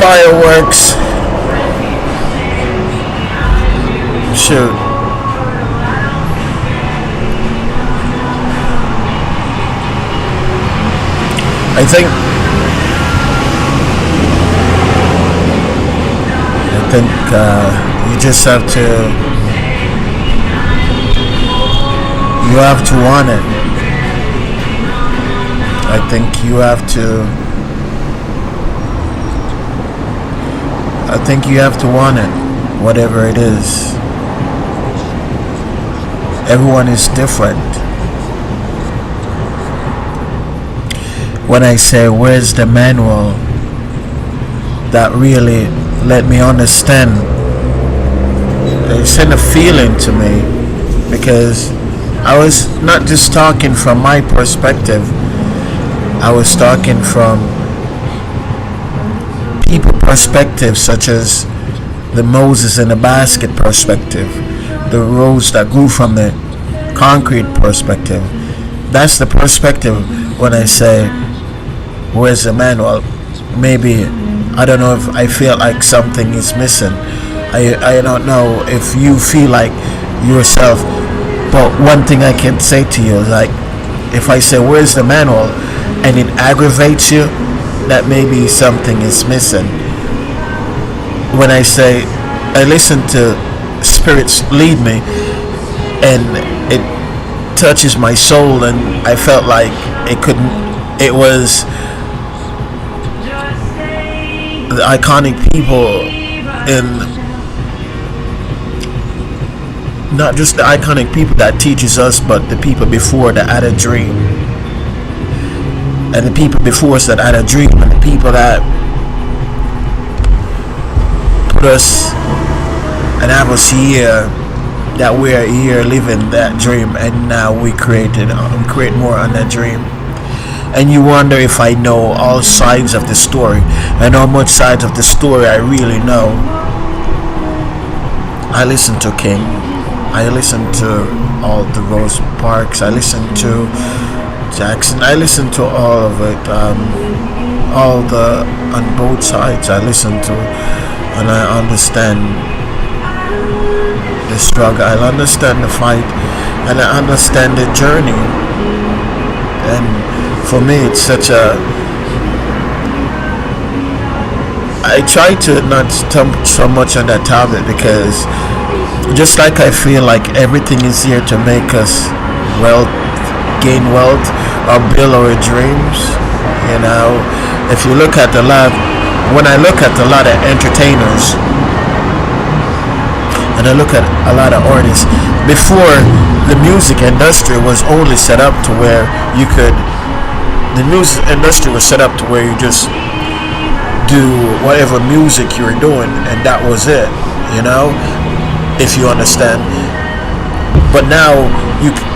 fireworks. Shoot. I think you just have to, you have to want it. I think you have to, want it, whatever it is. Everyone is different. When I say, where's the manual, that really let me understand. It sent a feeling to me, because I was not just talking from my perspective. I was talking from people perspective, such as the Moses in the basket perspective, the rose that grew from the concrete perspective. That's the perspective when I say, where's the manual? Maybe, I don't know if I feel like something is missing. I don't know if you feel like yourself, but one thing I can say to you is, like, if I say, where's the manual, and it aggravates you, that maybe something is missing. When I say, I listen to spirits lead me, and it touches my soul, and I felt like it was the iconic people, in not just the iconic people that teaches us, but the people before that had a dream, and the people before us that had a dream, and the people that put us and have us here, that we're here living that dream, and now we create more on that dream. And you wonder if I know all sides of the story, and how much sides of the story I really know. I listen to King, I listen to all the Rose Parks, I listen to Jackson, I listen to all of it, all the, on both sides I listen to, and I understand the struggle, I understand the fight, and I understand the journey. And for me, it's such a, I try to not stump so much on that topic, because just like I feel like everything is here to make us gain wealth, or build our dreams. If you look at when I look at a lot of entertainers, and I look at a lot of artists, before the music industry was only set up to where the music industry was set up to where you just do whatever music you were doing, and that was it, if you understand. But now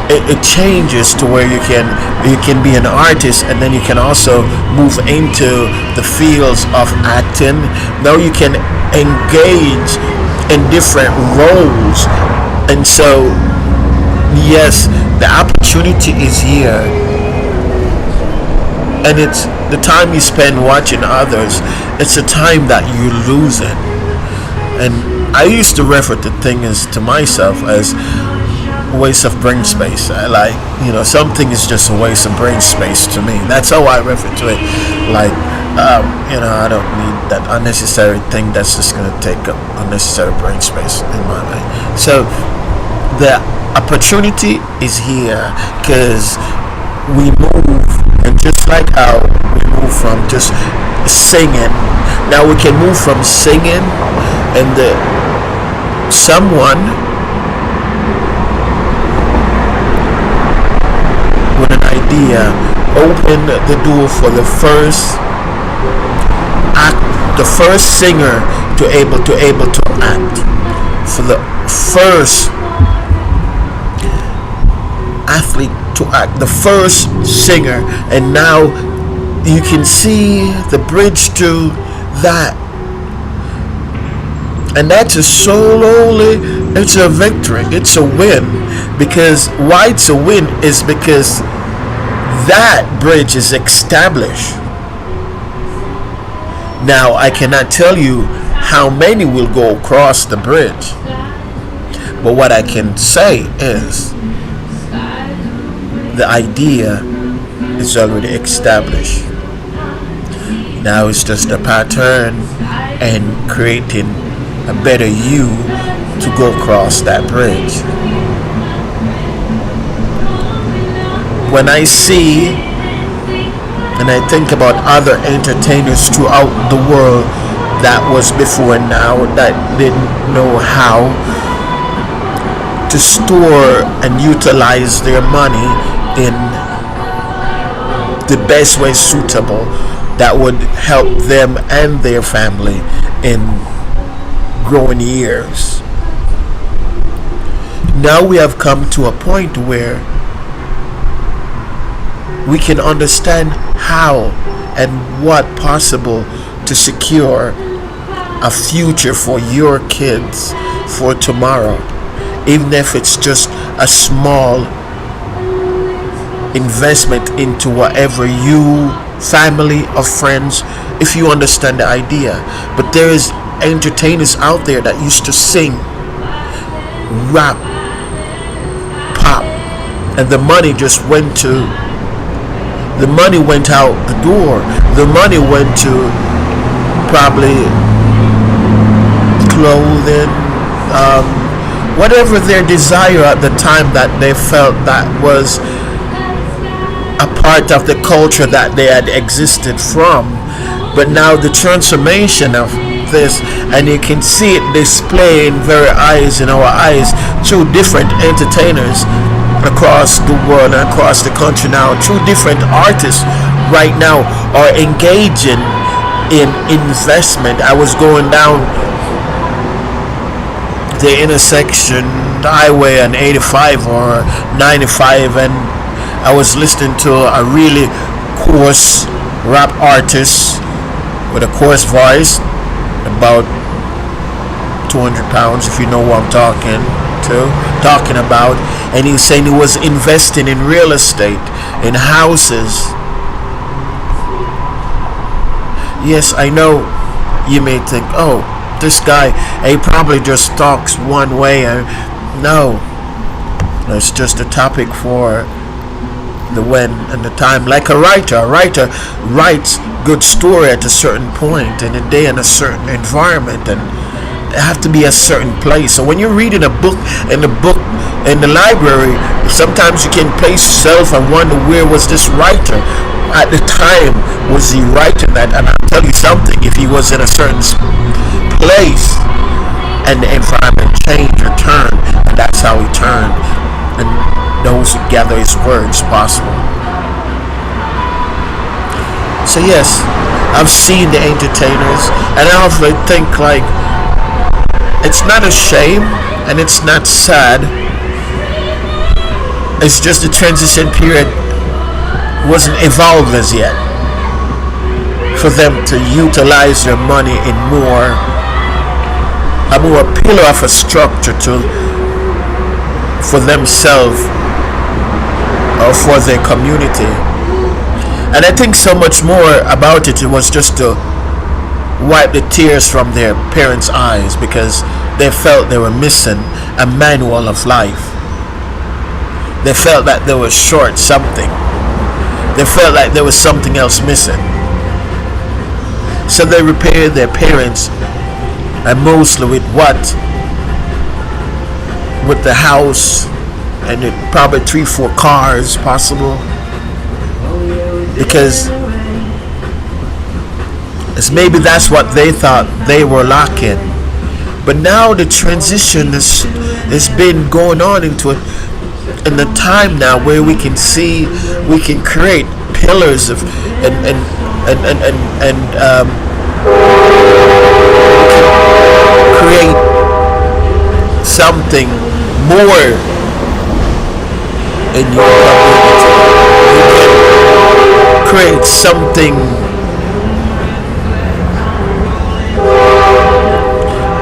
it changes to where you can be an artist, and then you can also move into the fields of acting. Now you can engage in different roles, and so yes, the opportunity is here, and it's the time you spend watching others, it's the time that you lose it. And I used to refer to things to myself as waste of brain space. Something is just a waste of brain space to me. That's how I refer to it. I don't need that unnecessary thing that's just going to take up unnecessary brain space in my mind. So the opportunity is here, because we move, and just like how we move from just singing, now we can move from singing, and someone with an idea open the door for the first singer to able to act, for the first athlete to act, the first singer, and now you can see the bridge to that, and that's a solely, it's a victory, it's a win. Because why it's a win is because that bridge is established. Now, I cannot tell you how many will go across the bridge, but what I can say is the idea is already established. Now it's just a pattern and creating a better you to go across that bridge. When I see and I think about other entertainers throughout the world that was before now that didn't know how to store and utilize their money in the best way suitable that would help them and their family in growing years. Now we have come to a point where we can understand how and what possible to secure a future for your kids for tomorrow, even if it's just a small investment into whatever you, family or friends, if you understand the idea. But there is entertainers out there that used to sing, rap, pop, and the money just went out the door. The money went to probably clothing, whatever their desire at the time that they felt that was a part of the culture that they had existed from. But now the transformation of this, and you can see it displaying very eyes in our eyes through different entertainers across the world and across the country now. Two different artists right now are engaging in investment. I was going down the intersection, the highway on 85 or 95, and I was listening to a really coarse rap artist with a coarse voice, about 200 pounds, if you know what I'm talking about. And he was saying he was investing in real estate, in houses. Yes, I know you may think, oh, this guy, he probably just talks one way. No, it's just a topic for the when and the time. Like a writer writes good story at a certain point in a day in a certain environment, and it have to be a certain place. So when you're reading a book in the library, sometimes you can place yourself and wonder, where was this writer at the time? Was he writing that? And I'll tell you something, if he was in a certain place and the environment changed or turned, and that's how he turned, and those who gather his words possible. So yes, I've seen the entertainers, and I often think, like, it's not a shame and it's not sad. It's just the transition period wasn't evolved as yet for them to utilize their money in a more pillar of a structure for themselves or for their community. And I think so much more about it was just to wipe the tears from their parents' eyes, because they felt they were missing a manual of life. They felt that they were short something. They felt like there was something else missing. So they repaired their parents, and mostly with what? With the house and probably 3-4 cars possible, because maybe that's what they thought they were lacking. But now the transition has been going on into it in the time now where we can see, we can create pillars of and create something more in your community. You can create something.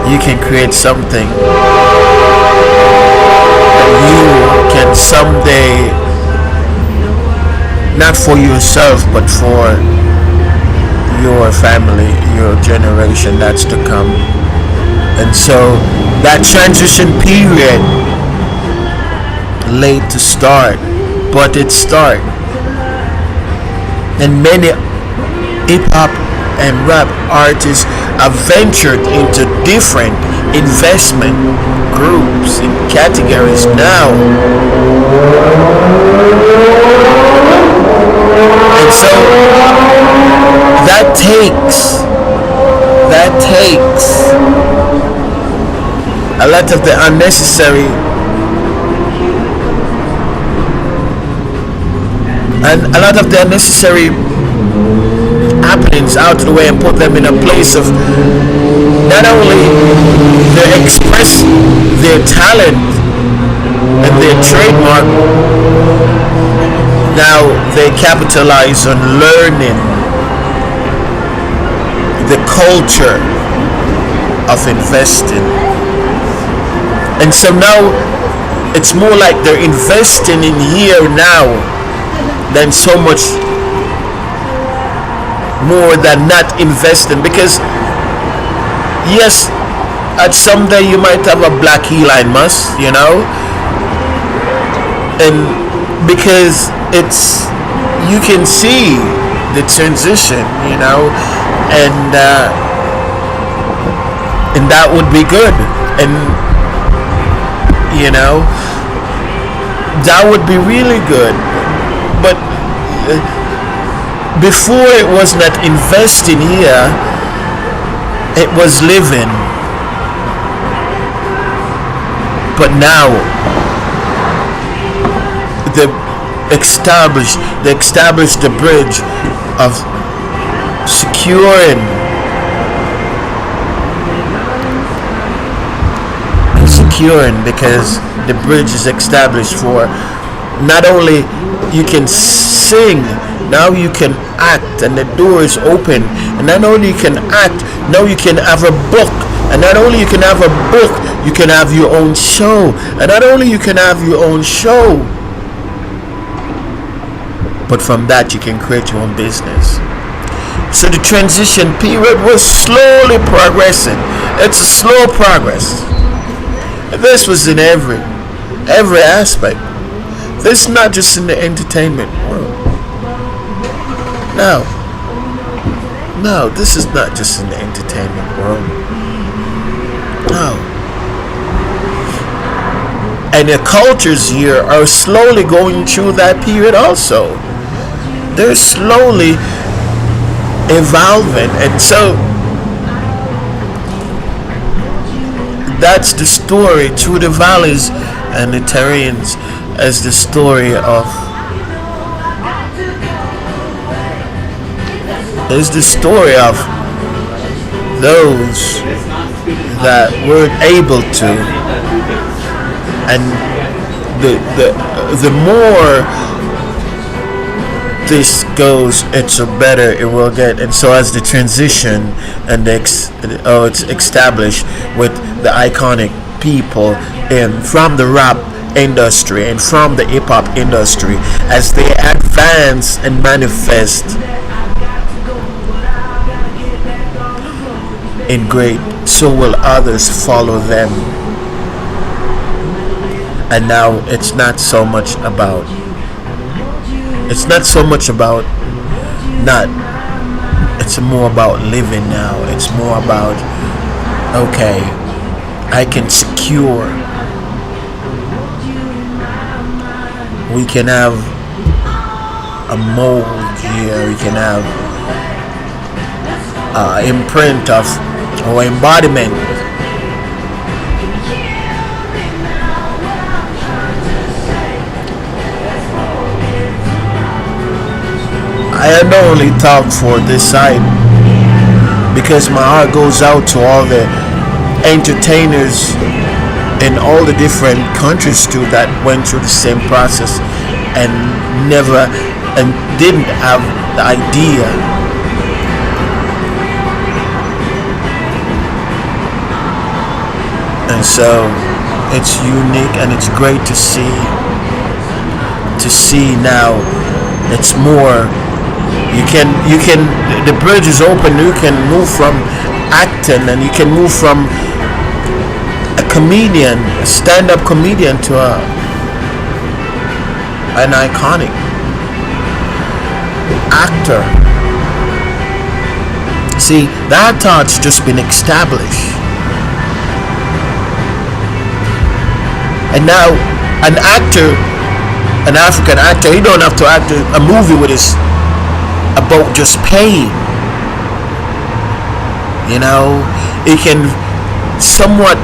You can create something that you can someday, not for yourself, but for your family, your generation that's to come. And so that transition period, late to start, but it start. And many hip hop and rap artists have ventured into different investment groups and categories now. And so that takes a lot of the unnecessary happenings out of the way and put them in a place of not only they express their talent and their trademark, now they capitalize on learning the culture of investing. And so now it's more like they're investing in here now than so much more than not investing. Because yes, at some day you might have a black Elon Musk, and because it's, you can see the transition, and that would be good, and that would be really good. But before, it was not investing here, it was living. But now they established the bridge of securing because the bridge is established for not only you can sing, now you can act, and the door is open. And not only you can act, now you can have a book. And not only you can have a book, you can have your own show. And not only you can have your own show, but from that you can create your own business. So the transition period was slowly progressing. It's a slow progress. This was in every aspect. This is not just in the entertainment world. No, this is not just in the entertainment world. No. And the cultures here are slowly going through that period also. They're slowly evolving. And so that's the story through the valleys and the terrains, as the story of those that weren't able to, and the more this goes, it's a better it will get. And so as the transition and it's established with the iconic people from the rap industry and from the hip hop industry, as they advance and manifest in great, so will others follow them. And now it's not so much about it's more about living now. It's more about, okay, I can secure. We can have a mold here. We can have imprint of or embodiment. I don't only talk for this side because my heart goes out to all the entertainers in all the different countries too that went through the same process and didn't have the idea. And so it's unique and it's great to see now. It's more You can the bridge is open. You can move from acting, and you can move from a comedian, a stand-up comedian, to an iconic actor. See, that thought's just been established. And now an actor, an African actor, he don't have to act a movie with his about just pain. You know, he can somewhat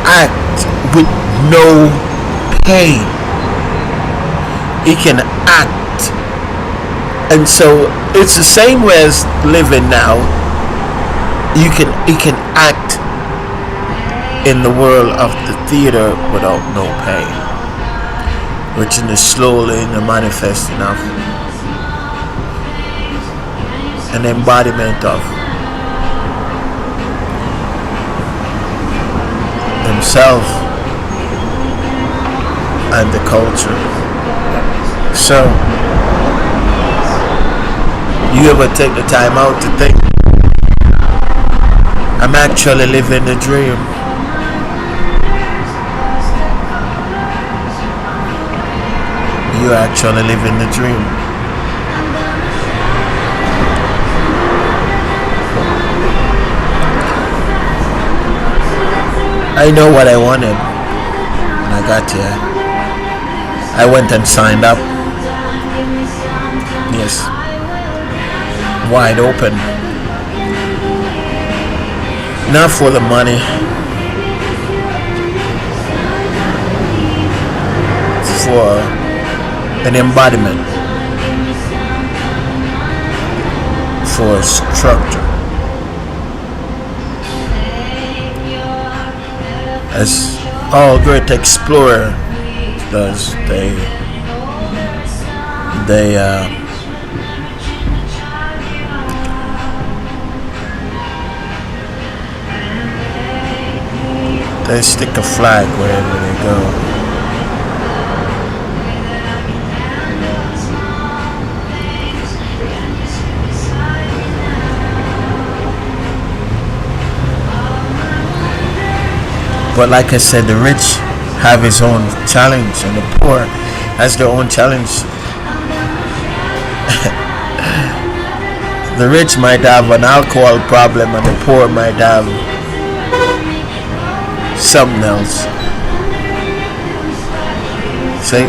act with no pain. He can act. And so it's the same way as living now. He can act in the world of the theater without no pain, which is slowly manifesting of an embodiment of himself and the culture. So you ever take the time out to think, I'm actually living the dream? You're actually living the dream. I know what I wanted when I got here. I went and signed up. Yes. Wide open. Not for the money. For an embodiment. For structure. As all great explorer does, they stick a flag wherever they go. But like I said, the rich have his own challenge, and the poor has their own challenge. The rich might have an alcohol problem, and the poor might have something else. See,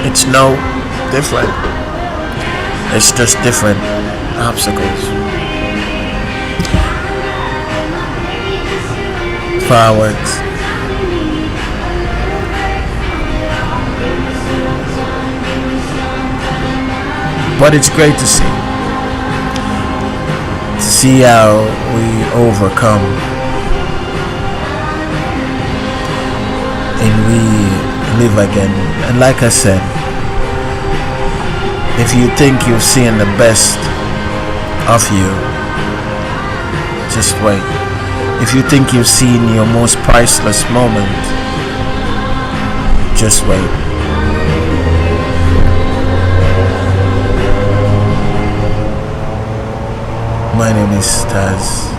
it's no different. It's just different obstacles. Fireworks. But it's great to see how we overcome and we live again. And like I said, if you think you've seen the best of you, just wait. If you think you've seen your most priceless moment, just wait. My name is Taz.